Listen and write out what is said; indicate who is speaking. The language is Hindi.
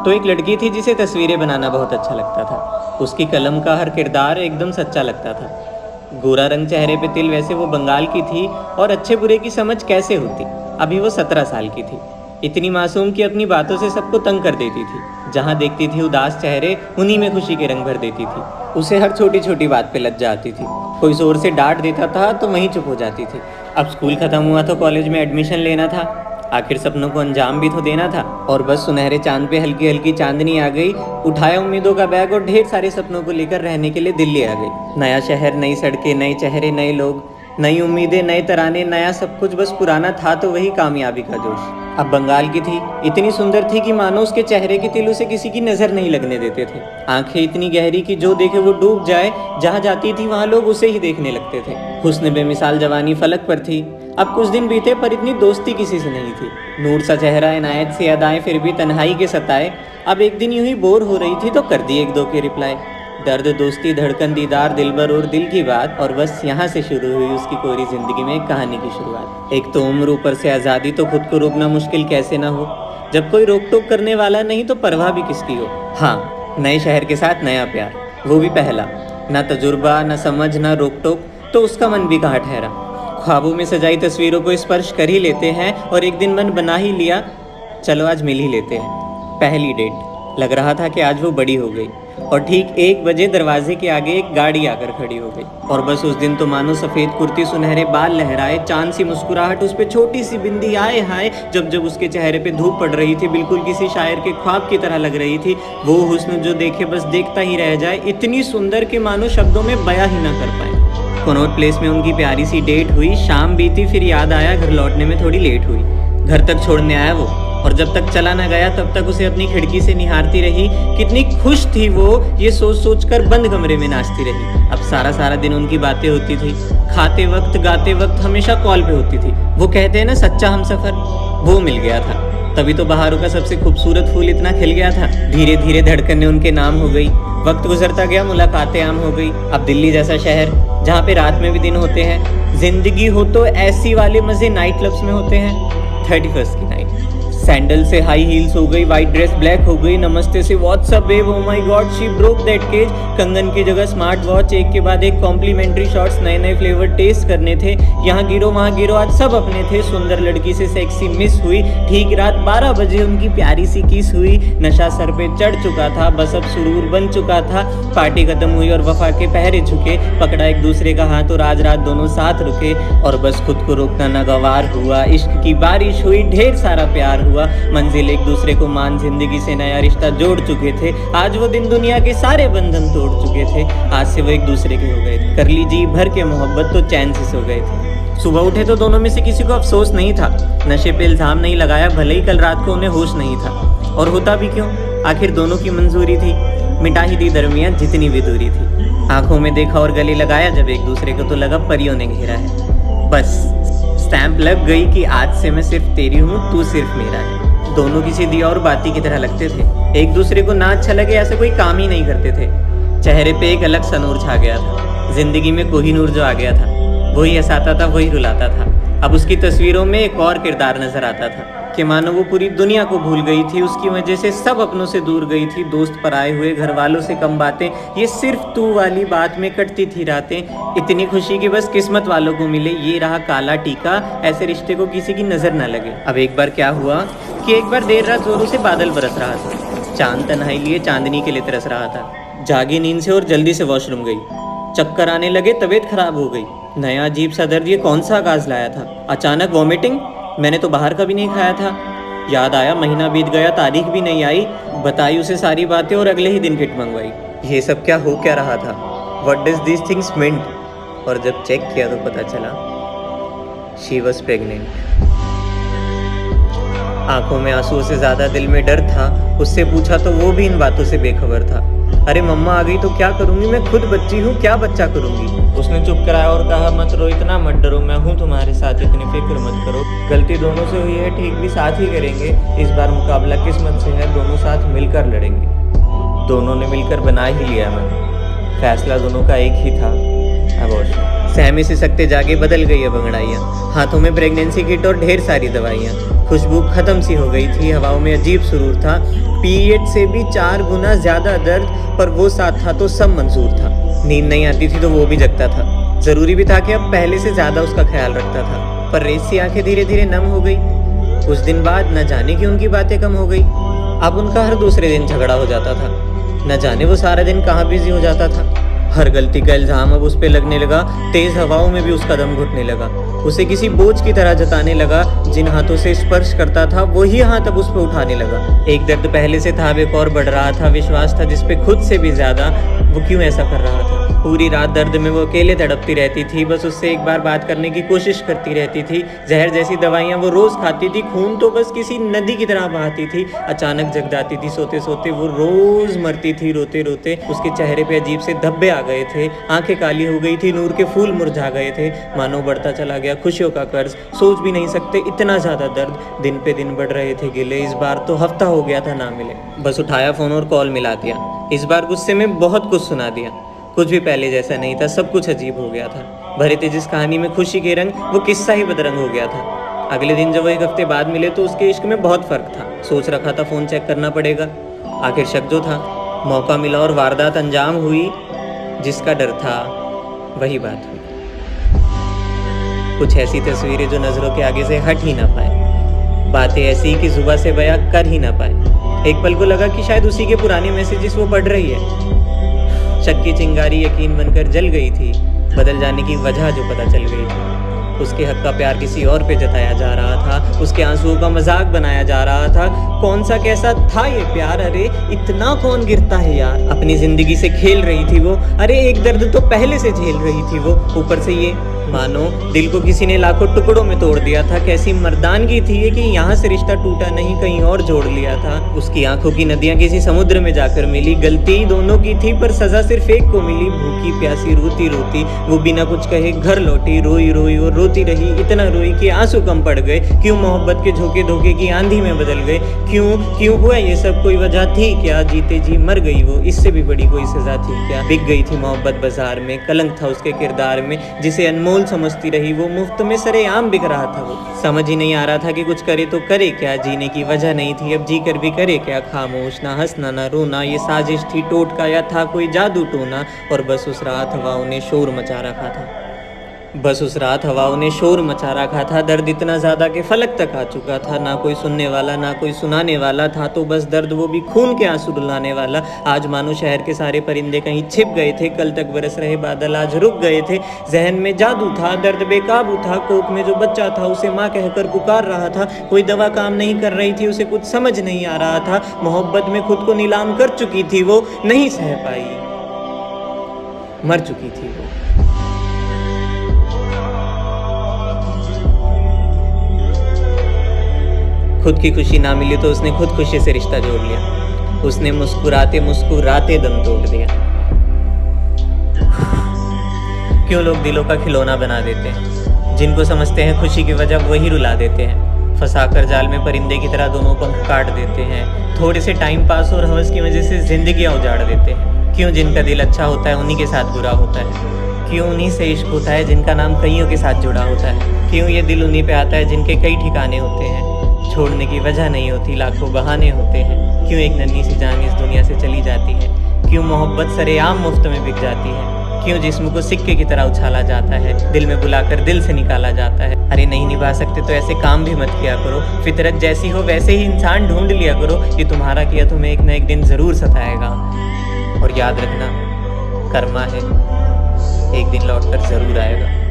Speaker 1: तो एक लड़की थी जिसे तस्वीरें बनाना बहुत अच्छा लगता था। उसकी कलम का हर किरदार एकदम सच्चा लगता था। गोरा रंग, चेहरे पे तिल, वैसे वो बंगाल की थी और अच्छे बुरे की समझ कैसे होती। अभी वो 17 साल की थी। इतनी मासूम कि अपनी बातों से सबको तंग कर देती थी। जहाँ देखती थी उदास चेहरे, उन्हीं में खुशी के रंग भर देती थी। उसे हर छोटी छोटी बात पे लज्जा आती थी। कोई जोर से डांट देता था तो वहीं चुप हो जाती थी। अब स्कूल खत्म हुआ तो कॉलेज में एडमिशन लेना था। आखिर सपनों को अंजाम भी तो देना था। और बस सुनहरे चांद पे हल्की हल्की चांदनी आ गई। उठाया उम्मीदों का बैग और ढेर सारे सपनों को लेकर रहने के लिए दिल्ली आ गई। नया शहर, नई सड़कें, नए चेहरे, नए लोग, नई उम्मीदें, नए तराने, नया सब कुछ। बस पुराना था तो वही कामयाबी का जोश। अब बंगाल की थी, इतनी सुंदर थी कि मानो उसके चेहरे के तिल उसे किसी की नजर नहीं लगने देते थे। आंखें इतनी गहरी कि जो देखे वो डूब जाए। जहाँ जाती थी वहाँ लोग उसे ही देखने लगते थे। हुस्न बेमिसाल जवानी फलक पर थी। अब कुछ दिन बीते पर इतनी दोस्ती किसी से नहीं थी। नूर सा चेहरा, इनायत सी अदाएं, फिर भी तन्हाई के सताए। अब एक दिन यूं ही बोर हो रही थी तो कर दी एक दो के रिप्लाई। दर्द, दोस्ती, धड़कन, दीदार, दिलबर और दिल की बात। और बस यहाँ से शुरू हुई उसकी कोरी जिंदगी में एक कहानी की शुरुआत। एक तो उम्र, ऊपर से आज़ादी, तो खुद को रोकना मुश्किल कैसे ना हो। जब कोई रोक टोक करने वाला नहीं तो परवाह भी किसकी हो। हाँ, नए शहर के साथ नया प्यार, वो भी पहला। ना तजुर्बा, ना समझ, ना रोक टोक, तो उसका मन भी कहाँ ठहरा। ख्वाबों में सजाई तस्वीरों को स्पर्श कर ही लेते हैं और एक दिन मन बना ही लिया, चलो आज मिल ही लेते हैं। पहली डेट। लग रहा था कि आज वो बड़ी हो गई। और ठीक 1 बजे दरवाजे के आगे एक गाड़ी आकर खड़ी हो गई। और बस उस दिन तो मानो सफ़ेद कुर्ती, सुनहरे बाल लहराए, चांद सी मुस्कुराहट, उस पे छोटी सी बिंदी, आए हाय। जब जब उसके चेहरे पे धूप पड़ रही थी, बिल्कुल किसी शायर के ख्वाब की तरह लग रही थी। वो हुस्न जो देखे बस देखता ही रह जाए, इतनी सुंदर कि मानो शब्दों में बयां ही ना कर पाए। कनॉट प्लेस में उनकी प्यारी सी डेट हुई। शाम बीती, फिर याद आया घर लौटने में थोड़ी लेट हुई। घर तक छोड़ने आया वो, और जब तक चला ना गया तब तक उसे अपनी खिड़की से निहारती रही। कितनी खुश थी वो, ये सोच सोच कर बंद कमरे में नाचती रही। अब सारा सारा दिन उनकी बातें होती थी। खाते वक्त, गाते वक्त, हमेशा कॉल पे होती थी। वो कहते हैं ना, सच्चा हमसफर, वो मिल गया था। तभी तो बहारों का सबसे खूबसूरत फूल इतना खिल गया था। धीरे धीरे धड़कनें उनके नाम हो गई। वक्त गुजरता गया, मुलाकातें आम हो गई। अब दिल्ली जैसा शहर, जहाँ पे रात में भी दिन होते हैं। जिंदगी हो तो ऐसी वाले मजे नाइट क्लब्स में होते हैं। 31st की नाइट। सैंडल से हाई हील्स हो गई, वाइट ड्रेस ब्लैक हो गई, नमस्ते से what's up babe, oh my god she broke that cage. कंगन की जगह स्मार्ट वॉच, एक के बाद एक कॉम्प्लीमेंट्री शॉट्स, नए नए फ्लेवर टेस्ट करने थे। यहाँ गिरो वहाँ गिरो, आज सब अपने थे। सुंदर लड़की से सेक्सी मिस हुई। ठीक रात 12 बजे उनकी प्यारी सी किस हुई। नशा सर पे चढ़ चुका था, बस अब सुरूर बन चुका था। पार्टी खत्म हुई और वफा के पहरे झुके। पकड़ा एक दूसरे का हाथ और आज रात दोनों साथ रुके। और बस खुद को रोकना नागवार हुआ। इश्क की बारिश हुई, ढेर सारा प्यार हुआ। मंजिल एक दूसरे को मान, जिंदगी से नया रिश्ता जोड़ चुके थे। आज वो दिन दुनिया के सारे बंधन तोड़ चुके थे। आज से वो एक दूसरे के हो गए थे। कर ली जी भर के मोहब्बत तो चैन से सो गए थे। सुबह उठे तो दोनों में से किसी को अफसोस नहीं था। नशे पे इल्जाम नहीं लगाया, भले ही कल रात को उन्हें होश नहीं था। और होता भी क्यों, आखिर दोनों की मंजूरी थी। मिटा ही दी दरमियान जितनी भी दूरी थी। आंखों में देखा और गले लगाया जब एक दूसरे को, तो लगा परियों ने घेरा है। बस स्टैंप लग गई कि आज से मैं सिर्फ तेरी हूँ, तू सिर्फ मेरा है। दोनों किसी दिया और बाती की तरह लगते थे। एक दूसरे को ना अच्छा लगे ऐसे कोई काम ही नहीं करते थे। चेहरे पे एक अलग सा नूर छा गया था। जिंदगी में कोहिनूर जो आ गया था, वही हंसाता था, वही रुलाता था। अब उसकी तस्वीरों में एक और किरदार नजर आता था कि मानो वो पूरी दुनिया को भूल गई थी। उसकी वजह से सब अपनों से दूर गई थी। दोस्त पर आए हुए, घर वालों से कम बातें, ये सिर्फ तू वाली बात में कटती थी रातें। इतनी खुशी कि बस किस्मत वालों को मिले, ये रहा काला टीका, ऐसे रिश्ते को किसी की नजर न लगे। अब एक बार क्या हुआ कि एक बार देर रात जोरों से बादल बरस रहा था। चांद तन्हाई लिए चांदनी के लिए तरस रहा था। जागी नींद से और जल्दी से वॉशरूम गई। चक्कर आने लगे, तबीयत खराब हो गई। नया अजीब सा दर्द, ये कौन सा आगाज लाया था। अचानक वॉमिटिंग, मैंने तो बाहर का भी नहीं खाया था। याद आया महीना बीत गया, तारीख भी नहीं आई। बताई उसे सारी बातें और अगले ही दिन किट मंगवाई। ये सब क्या हो क्या रहा था, what does this things mean. और जब चेक किया तो पता चला शी वॉज प्रेग्नेंट। आंखों में आंसुओं से ज्यादा दिल में डर था। उससे पूछा तो वो भी इन बातों से बेखबर था। अरे मम्मा आ गई तो क्या करूंगी, मैं खुद बच्ची हूँ, क्या बच्चा करूंगी। उसने चुप कराया और कहा, मत रो, इतना मत डरो, मैं हूँ तुम्हारे साथ, इतनी फिक्र मत करो। गलती दोनों से हुई है, ठीक भी साथ ही करेंगे। इस बार मुकाबला किस्मत से है, दोनों साथ मिलकर लड़ेंगे। दोनों ने मिलकर बना ही लिया मन। फैसला दोनों का एक ही था, अबॉर्शन। सह में सिसकते जाके बदल गई अब अंगड़ाइयाँ, हाथों में प्रेगनेंसी किट और ढेर सारी दवाइयाँ। खुशबू खत्म सी हो गई थी, हवाओं में अजीब सुरूर था, पीरियड से भी 4 गुना ज्यादा दर्द, पर वो साथ था तो सब मंजूर था। नींद नहीं आती थी तो वो भी जगता था। जरूरी भी था कि अब पहले से ज्यादा उसका ख्याल रखता था। पर रेत सी आंखें धीरे धीरे नम हो गई। कुछ दिन बाद न जाने कि उनकी बातें कम हो गई। अब उनका हर दूसरे दिन झगड़ा हो जाता था। न जाने वो सारा दिन कहाँ बिजी हो जाता था। हर गलती का इल्जाम अब उस पे लगने लगा। तेज हवाओं में भी उसका दम घुटने लगा। उसे किसी बोझ की तरह जताने लगा। जिन हाथों से स्पर्श करता था वही हाथ अब उस पे उठाने लगा। एक दर्द पहले से था, अब एक और बढ़ रहा था। विश्वास था जिसपे खुद से भी ज्यादा वो क्यों ऐसा कर रहा था। पूरी रात दर्द में वो अकेले तड़पती रहती थी। बस उससे एक बार बात करने की कोशिश करती रहती थी। जहर जैसी दवाइयाँ वो रोज खाती थी। खून तो बस किसी नदी की तरह बहाती थी। अचानक जग जाती थी सोते सोते। वो रोज मरती थी रोते रोते। उसके चेहरे पे अजीब से धब्बे आ गए थे। आंखें काली हो गई थी। नूर के फूल मुरझा गए थे। मानो बढ़ता चला गया खुशियों का कर्ज। सोच भी नहीं सकते इतना ज्यादा दर्द। दिन पे दिन बढ़ रहे थे गिले। इस बार तो हफ्ता हो गया था ना मिले। बस उठाया फोन और कॉल मिला दिया। इस बार गुस्से में बहुत कुछ सुना दिया। कुछ भी पहले जैसा नहीं था। सब कुछ अजीब हो गया था। भरे थे जिस कहानी में खुशी के रंग, वो किस्सा ही बदरंग हो गया था। अगले दिन जब वो एक हफ्ते बाद मिले तो उसके इश्क में बहुत फर्क था। सोच रखा था फोन चेक करना पड़ेगा। आखिर शक जो था, मौका मिला और वारदात अंजाम हुई। जिसका डर था वही बात हुई। कुछ ऐसी तस्वीरें जो नजरों के आगे से हट ही ना पाए। बातें ऐसी कि जुबान से बयां कर ही ना पाए। एक पल को लगा कि शायद उसी के पुराने मैसेजेस वो पढ़ रही है। शक की चिंगारी यकीन बनकर जल गई थी। बदल जाने की वजह जो पता चल गई थी। उसके हक का प्यार किसी और पे जताया जा रहा था। उसके आंसुओं का मजाक बनाया जा रहा था। कौन सा कैसा था ये प्यार? अरे इतना कौन गिरता है यार। अपनी जिंदगी से खेल रही थी वो। अरे एक दर्द तो पहले से झेल रही थी वो, ऊपर से ये। मानो दिल को किसी ने लाखों टुकड़ों में तोड़ दिया था। कैसी मर्दानगी थी ये कि यहाँ से रिश्ता टूटा नहीं, कहीं और जोड़ लिया था। उसकी आंखों की नदियां किसी समुद्र में जाकर मिली। गलती दोनों की थी पर सजा सिर्फ एक को मिली। भूखी प्यासी रोती रोती वो बिना कुछ कहे घर लौटी। रोई रोई और रोती रही। इतना रोई कि आंसू कम पड़ गए। क्यों मोहब्बत के झोंके धोखे की आंधी में बदल गए? क्यों हुआ ये सब? कोई वजह थी क्या? जीते जी मर गई वो, इससे भी बड़ी कोई सजा थी क्या? बिक गई थी मोहब्बत बाजार में। कलंक था उसके किरदार में। जिसे अनमोल समझती रही वो मुफ्त में सरेआम बिक रहा था वो। समझ ही नहीं आ रहा था कि कुछ करे तो करे क्या। जीने की वजह नहीं थी, अब जी कर भी करे क्या। खामोश, ना हंसना ना रोना। ये साजिश थी टोटका या था कोई जादू टोना? और बस उस रात हवाओं ने शोर मचा रखा था। बस उस रात हवाओं ने शोर मचा रखा था। दर्द इतना ज़्यादा कि फलक तक आ चुका था। ना कोई सुनने वाला, ना कोई सुनाने वाला था। तो बस दर्द, वो भी खून के आंसू रुलाने वाला। आज मानो शहर के सारे परिंदे कहीं छिप गए थे। कल तक बरस रहे बादल आज रुक गए थे। जहन में जादू था, दर्द बेकाबू था। कोख में जो बच्चा था उसे माँ कहकर पुकार रहा था। कोई दवा काम नहीं कर रही थी, उसे कुछ समझ नहीं आ रहा था। मोहब्बत में खुद को नीलाम कर चुकी थी वो, नहीं सह पाई, मर चुकी थी वो। खुद की खुशी ना मिली तो उसने खुद खुशी से रिश्ता जोड़ लिया। उसने मुस्कुराते मुस्कुराते दम तोड़ दिया। क्यों लोग दिलों का खिलौना बना देते हैं? जिनको समझते हैं खुशी की वजह वही रुला देते हैं। फंसाकर जाल में परिंदे की तरह दोनों पंख काट देते हैं। थोड़े से टाइम पास और हवस की वजह से जिंदगियां उजाड़ देते हैं। क्यों जिनका दिल अच्छा होता है उन्हीं के साथ बुरा होता है? क्यों उन्हीं से इश्क होता है जिनका नाम कईयों के साथ जुड़ा होता है? क्यों ये दिल उन्हीं पे आता है जिनके कई ठिकाने होते हैं? छोड़ने की वजह नहीं होती, लाखों बहाने होते हैं। क्यों एक नन्ही सी जान इस दुनिया से चली जाती है? क्यों मोहब्बत सरेआम मुफ्त में बिक जाती है? क्यों जिस्म को सिक्के की तरह उछाला जाता है? दिल में बुलाकर दिल से निकाला जाता है। अरे नहीं निभा सकते तो ऐसे काम भी मत किया करो। फितरत जैसी हो वैसे ही इंसान ढूंढ लिया करो। ये तुम्हारा किया तुम्हें एक ना एक दिन ज़रूर सताएगा। और याद रखना, कर्मा है, एक दिन लौट कर ज़रूर आएगा।